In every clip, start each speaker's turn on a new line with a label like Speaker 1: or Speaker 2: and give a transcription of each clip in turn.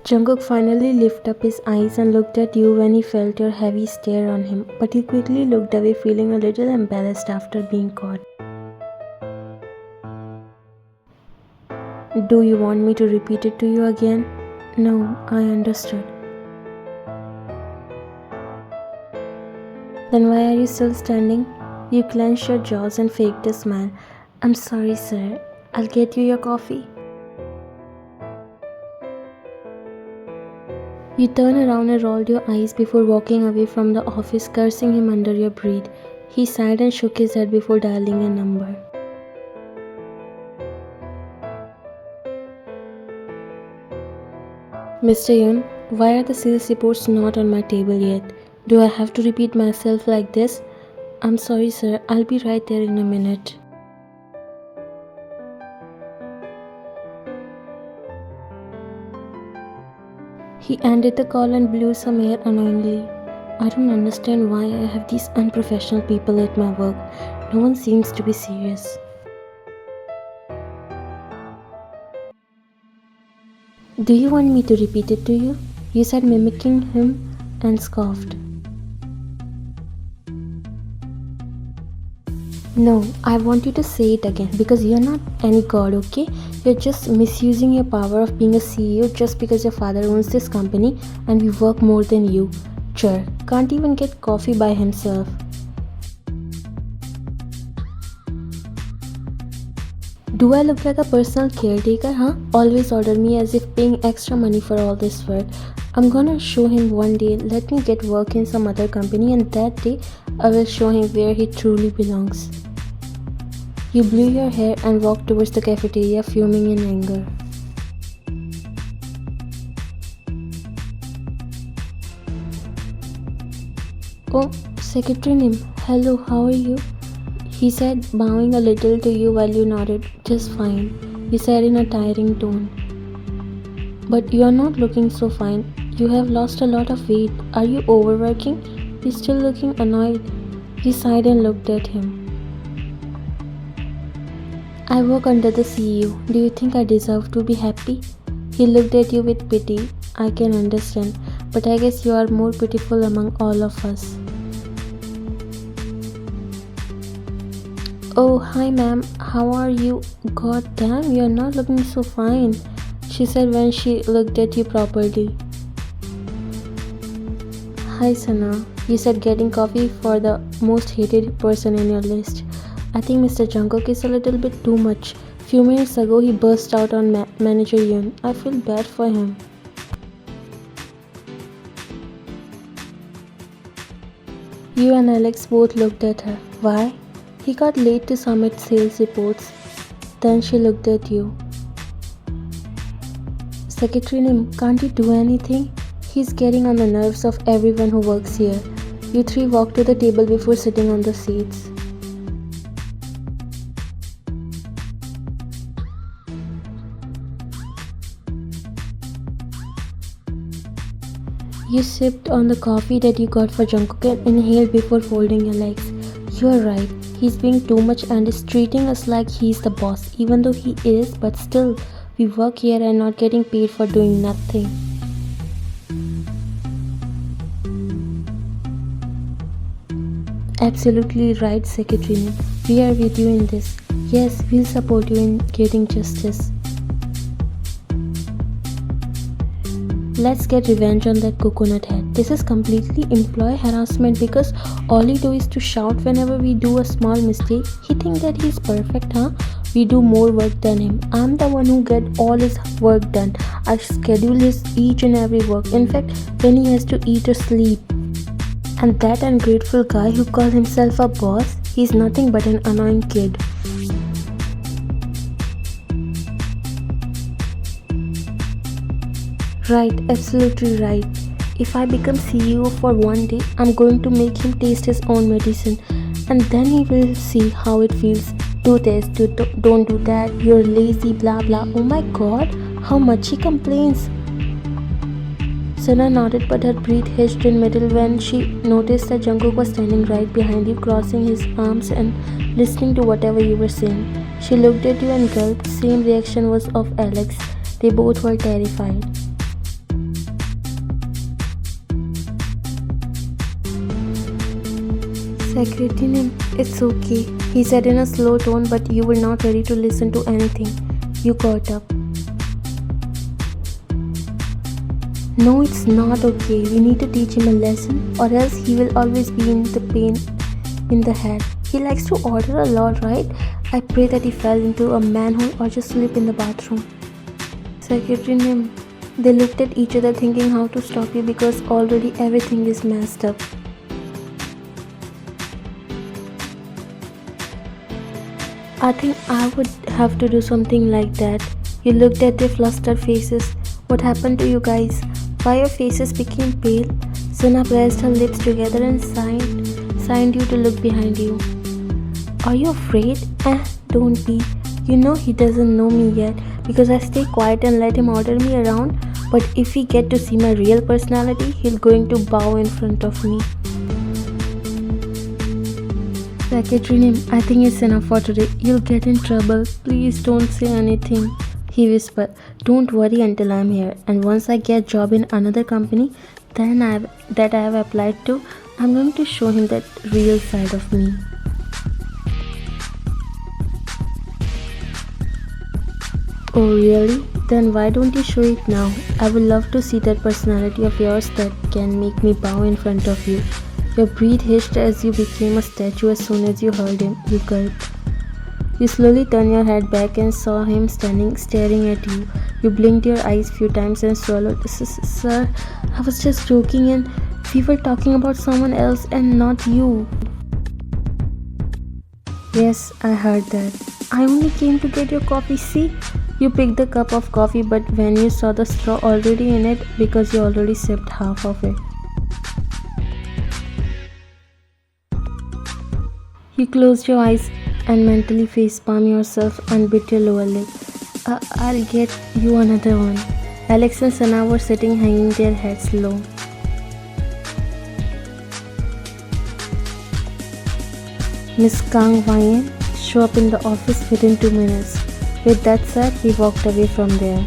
Speaker 1: Jungkook finally lifted up his eyes and looked at you when he felt your heavy stare on him, but he quickly looked away, feeling a little embarrassed after being caught. Do you want me to repeat it to you again? No, I understood. Then why are you still standing? You clenched your jaws and faked a smile. I'm sorry, sir. I'll get you your coffee. You turned around and rolled your eyes before walking away from the office, cursing him under your breath. He sighed and shook his head before dialing a number. Mr. Yun, why are the sales reports not on my table yet? Do I have to repeat myself like this? I'm sorry, sir. I'll be right there in a minute. He ended the call and blew some air annoyingly. I don't understand why I have these unprofessional people at my work. No one seems to be serious. Do you want me to repeat it to you? You said, mimicking him, and scoffed. No, I want you to say it again because you're not any god, okay? You're just misusing your power of being a CEO just because your father owns this company and we work more than you. Jerk, can't even get coffee by himself. Do I look like a personal caretaker, huh? Always order me as if paying extra money for all this work. I'm gonna show him one day. Let me get work in some other company, and that day I will show him where he truly belongs. You blew your hair and walked towards the cafeteria, fuming in anger. Oh, Secretary Nim, hello, how are you? He said, bowing a little to you while you nodded. Just fine, you said in a tiring tone. But you are not looking so fine. You have lost a lot of weight. Are you overworking? You're still looking annoyed. He sighed and looked at him. I work under the CEO. Do you think I deserve to be happy? He looked at you with pity. I can understand, but I guess you are more pitiful among all of us. Oh, hi ma'am. How are you? God damn, you're not looking so fine, she said when she looked at you properly. Hi Sana, you said, getting coffee for the most hated person in your list. I think Mr. Jungkook is a little bit too much. Few minutes ago he burst out on Manager Yun. I feel bad for him. You and Alex both looked at her. Why? He got late to submit sales reports. Then she looked at you. Secretary Nim, can't you do anything? He's getting on the nerves of everyone who works here. You three walked to the table before sitting on the seats. You sipped on the coffee that you got for Jungkook and inhaled before folding your legs. You're right. He's being too much and is treating us like he's the boss, even though he is, but still, we work here and not getting paid for doing nothing. Absolutely right, Secretary. We are with you in this. Yes, we'll support you in getting justice. Let's get revenge on that coconut head. This is completely employee harassment because all he do is to shout whenever we do a small mistake. He think that he's perfect, huh? We do more work than him. I'm the one who get all his work done. I schedule his each and every work. In fact, when he has to eat or sleep. And that ungrateful guy who calls himself a boss, he's nothing but an annoying kid. Right, absolutely right. If I become CEO for one day, I'm going to make him taste his own medicine, and then he will see how it feels. Do this, don't do that, you're lazy, blah blah. Oh my god, how much he complains. Sana nodded, but her breath hitched in middle when she noticed that Jungkook was standing right behind you, crossing his arms and listening to whatever you were saying. She looked at you and gulped. Same reaction was of Alex. They both were terrified. Secretary name, it's okay. He said in a slow tone, but you were not ready to listen to anything. You got up. No, it's not okay. We need to teach him a lesson, or else he will always be in the pain in the head. He likes to order a lot, right? I pray that he fell into a manhole or just sleep in the bathroom. Secretary name. They looked at each other thinking how to stop you because already everything is messed up. I think I would have to do something like that. You looked at their flustered faces. What happened to you guys? Why your faces became pale? Sana pressed her lips together and signed you to look behind you. Are you afraid? Don't be. You know he doesn't know me yet because I stay quiet and let him order me around. But if he get to see my real personality, he's going to bow in front of me. Secretary name, I think it's enough for today. You'll get in trouble. Please don't say anything. He whispered. Don't worry until I'm here. And once I get a job in another company that I have applied to, I'm going to show him that real side of me. Oh really? Then why don't you show it now? I would love to see that personality of yours that can make me bow in front of you. Your breath hissed as you became a statue as soon as you heard him. You gulped. You slowly turned your head back and saw him standing staring at you. You blinked your eyes few times and swallowed. Sir, I was just joking and we were talking about someone else and not you. Yes, I heard that. I only came to get your coffee, see? You picked the cup of coffee, but when you saw the straw already in it because you already sipped half of it. You closed your eyes and mentally facepalm yourself and bit your lower lip. I'll get you another one. Alex and Sana were sitting hanging their heads low. Miss Kang Wayan show up in the office within 2 minutes. With that said, he walked away from there.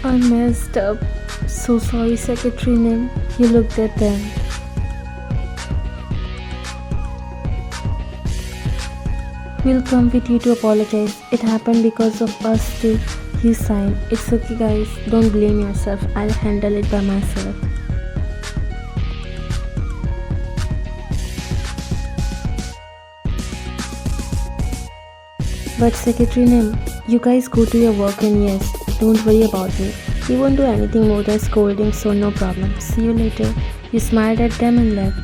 Speaker 1: I messed up. So sorry, Secretary name. You looked at them. We'll come with you to apologize. It happened because of us too. You signed. It's okay guys. Don't blame yourself. I'll handle it by myself. But Secretary name, you guys go to your work and yes, don't worry about me. He won't do anything more than scolding, so no problem. See you later. You smiled at them and left.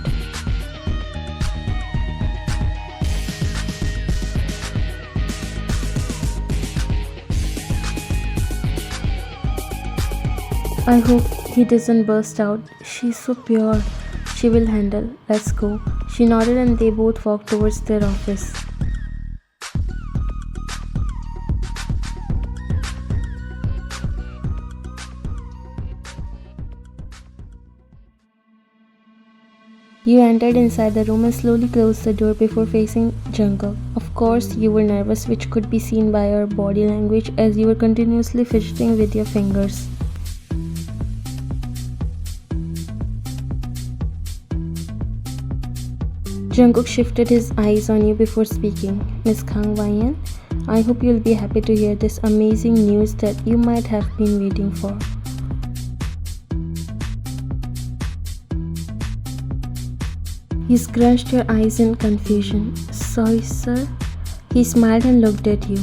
Speaker 1: I hope he doesn't burst out. She's so pure. She will handle. Let's go. She nodded and they both walked towards their office. You entered inside the room and slowly closed the door before facing Jungkook. Of course, you were nervous, which could be seen by your body language as you were continuously fidgeting with your fingers. Jungkook shifted his eyes on you before speaking. Miss Kang Wayan, I hope you'll be happy to hear this amazing news that you might have been waiting for. You scrunched your eyes in confusion. Sorry, sir. He smiled and looked at you.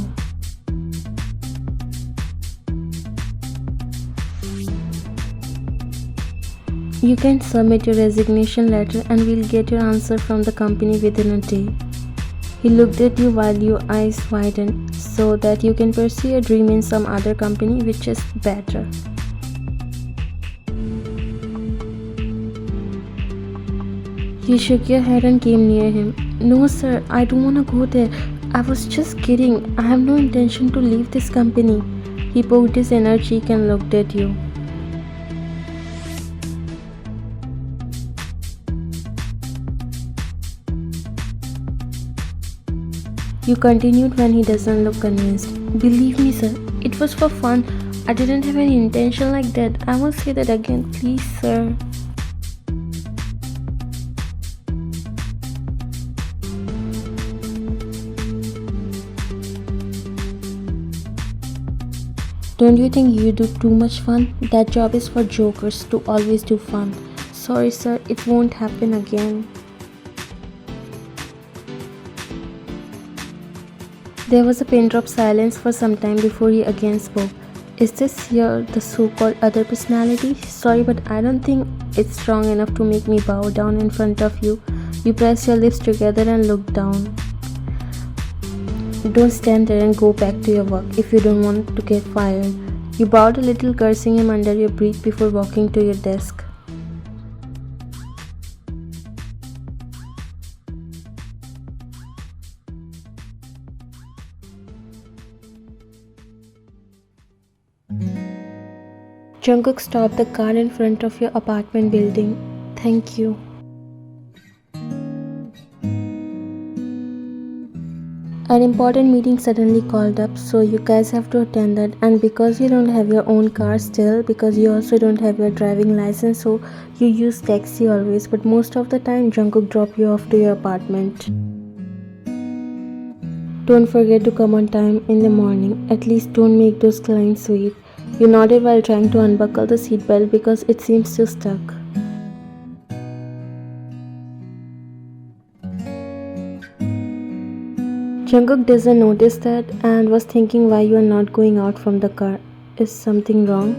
Speaker 1: You can submit your resignation letter and we'll get your answer from the company within a day. He looked at you while your eyes widened so that you can pursue your dream in some other company which is better. You shook your head and came near him. No sir, I don't want to go there. I was just kidding. I have no intention to leave this company. He poked his inner cheek and looked at you. You continued when he doesn't look convinced. Believe me sir, it was for fun. I didn't have any intention like that. I won't say that again, please, sir. Don't you think you do too much fun? That job is for jokers to always do fun. Sorry, sir, it won't happen again. There was a pin drop silence for some time before he again spoke. Is this your the so-called other personality? Sorry, but I don't think it's strong enough to make me bow down in front of you. You pressed your lips together and looked down. Don't stand there and go back to your work if you don't want to get fired. You bowed a little, cursing him under your breath before walking to your desk. Jungkook stopped the car in front of your apartment building. Thank you. An important meeting suddenly called up, so you guys have to attend that. And because you don't have your own car still, because you also don't have your driving license, so you use taxi always. But most of the time, Jungkook drop you off to your apartment. Don't forget to come on time in the morning. At least don't make those clients wait. You nodded while trying to unbuckle the seatbelt because it seems still stuck. Jungkook doesn't notice that and was thinking why you are not going out from the car. Is something wrong?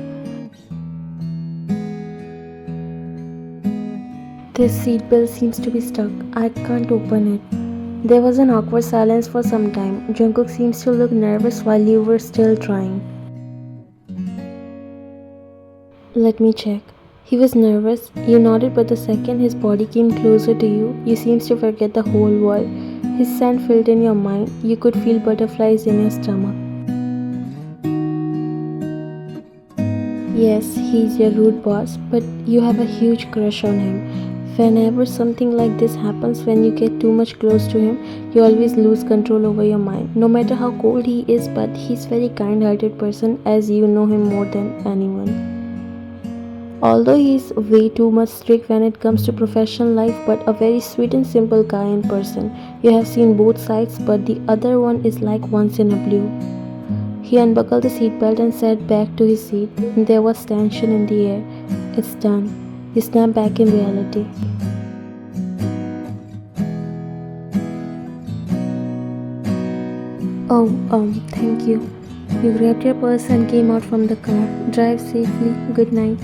Speaker 1: This seatbelt seems to be stuck. I can't open it. There was an awkward silence for some time. Jungkook seems to look nervous while you were still trying. Let me check. He was nervous. You nodded, but the second his body came closer to you, you seemed to forget the whole world. His scent filled in your mind. You could feel butterflies in your stomach. Yes, he's your rude boss, but you have a huge crush on him. Whenever something like this happens, when you get too much close to him, you always lose control over your mind. No matter how cold he is, but he's very kind-hearted person, as you know him more than anyone. Although he is way too much strict when it comes to professional life, but a very sweet and simple guy in person. You have seen both sides, but the other one is like once in a blue. He unbuckled the seatbelt and sat back to his seat. There was tension in the air. It's done. You snapped back in reality. Oh, thank you. You grabbed your purse and came out from the car. Drive safely. Good night.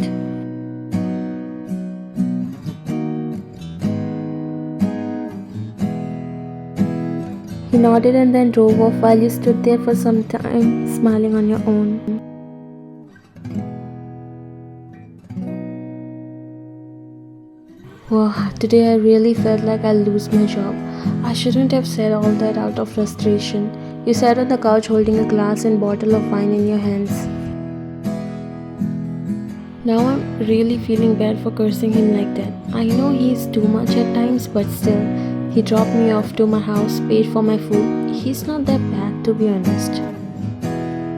Speaker 1: He nodded and then drove off while you stood there for some time, smiling on your own. Wow, today I really felt like I'll lose my job. I shouldn't have said all that out of frustration. You sat on the couch holding a glass and bottle of wine in your hands. Now I'm really feeling bad for cursing him like that. I know he's too much at times, but still. He dropped me off to my house, paid for my food. He's not that bad, to be honest.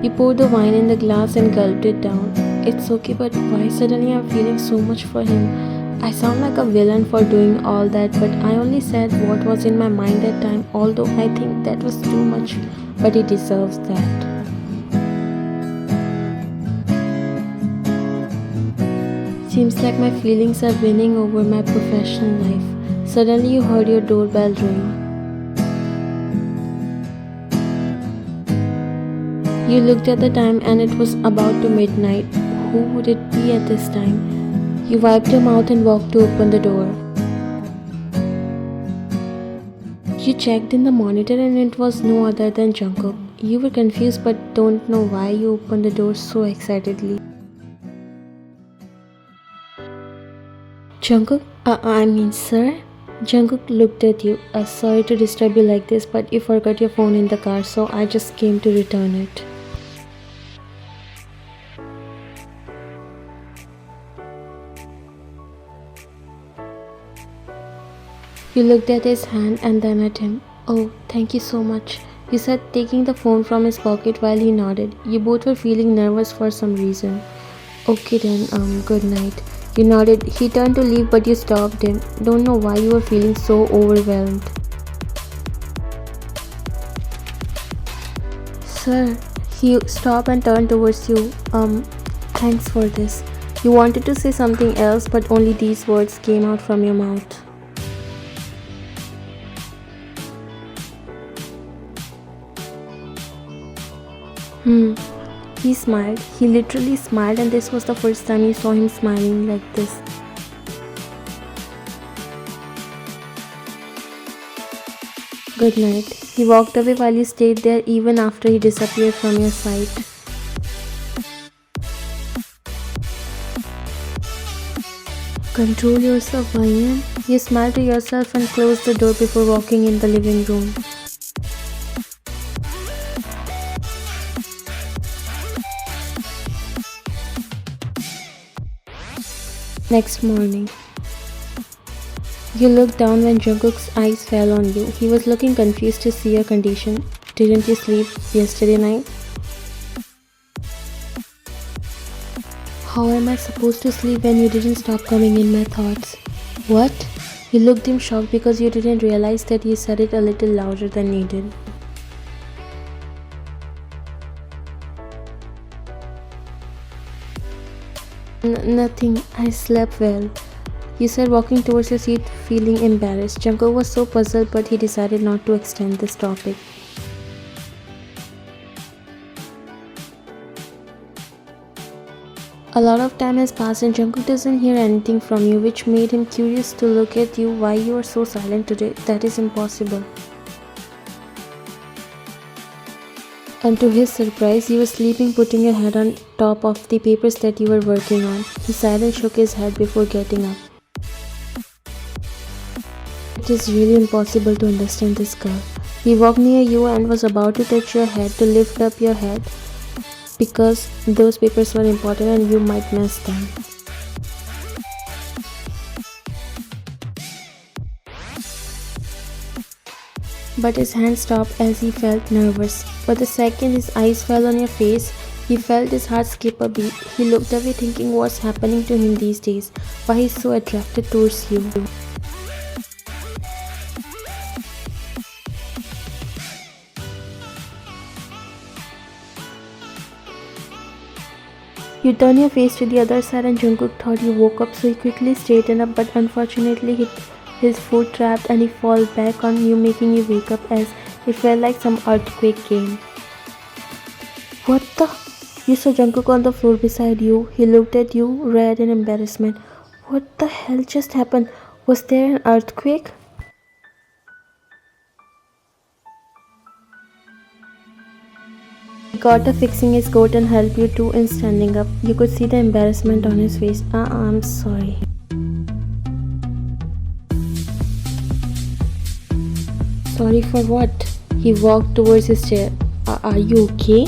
Speaker 1: He poured the wine in the glass and gulped it down. It's okay, but why suddenly I'm feeling so much for him? I sound like a villain for doing all that, but I only said what was in my mind that time, although I think that was too much, but he deserves that. Seems like my feelings are winning over my professional life. Suddenly you heard your doorbell ring. You looked at the time and it was about to midnight. Who would it be at this time? You wiped your mouth and walked to open the door. You checked in the monitor and it was no other than Jungkook. You were confused but don't know why you opened the door so excitedly. Jungkook? Sir? Jungkook looked at you. Sorry to disturb you like this, but you forgot your phone in the car, so I just came to return it. You looked at his hand and then at him. Oh, thank you so much. you said, taking the phone from his pocket while he nodded. You both were feeling nervous for some reason. Okay then, good night. You nodded. He turned to leave, but you stopped him. Don't know why you were feeling so overwhelmed. Sir, he stopped and turned towards you. Thanks for this. You wanted to say something else, but only these words came out from your mouth. He smiled. He literally smiled, and this was the first time you saw him smiling like this. Good night. He walked away while you stayed there even after he disappeared from your sight. Control yourself, Ryan. You smiled to yourself and closed the door before walking in the living room. Next morning, you looked down when Jungkook's eyes fell on you. He was looking confused to see your condition. Didn't you sleep yesterday night? How am I supposed to sleep when you didn't stop coming in my thoughts? What? You looked him shocked because you didn't realize that you said it a little louder than needed. Nothing. I slept well. You said, walking towards your seat, feeling embarrassed. Jungkook was so puzzled, but he decided not to extend this topic. A lot of time has passed and Jungkook doesn't hear anything from you, which made him curious to look at you. Why you are so silent today? That is impossible. And to his surprise, you were sleeping, putting your head on top of the papers that you were working on. He sighed and shook his head before getting up. It is really impossible to understand this girl. He walked near you and was about to touch your head to lift up your head because those papers were important and you might miss them. But his hand stopped as he felt nervous. But the second his eyes fell on your face, he felt his heart skip a beat. He looked away thinking what's happening to him these days, why he's so attracted towards you. You turned your face to the other side and Jungkook thought you woke up, so he quickly straightened up, but unfortunately his foot trapped and he fell back on you, making you wake up as it felt like some earthquake came. What the? You saw Jungkook on the floor beside you. He looked at you, red in embarrassment. What the hell just happened? Was there an earthquake? He got up fixing his coat and helped you two in standing up. You could see the embarrassment on his face. I'm sorry. Sorry for what? He walked towards his chair. Are you okay?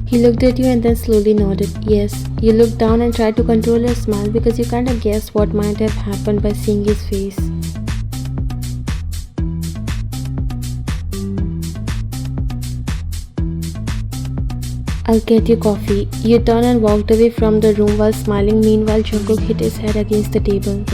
Speaker 1: He looked at you and then slowly nodded. Yes. You looked down and tried to control your smile because you kind of guessed what might have happened by seeing his face. I'll get you coffee. You turned and walked away from the room while smiling. Meanwhile, Jungkook hit his head against the table.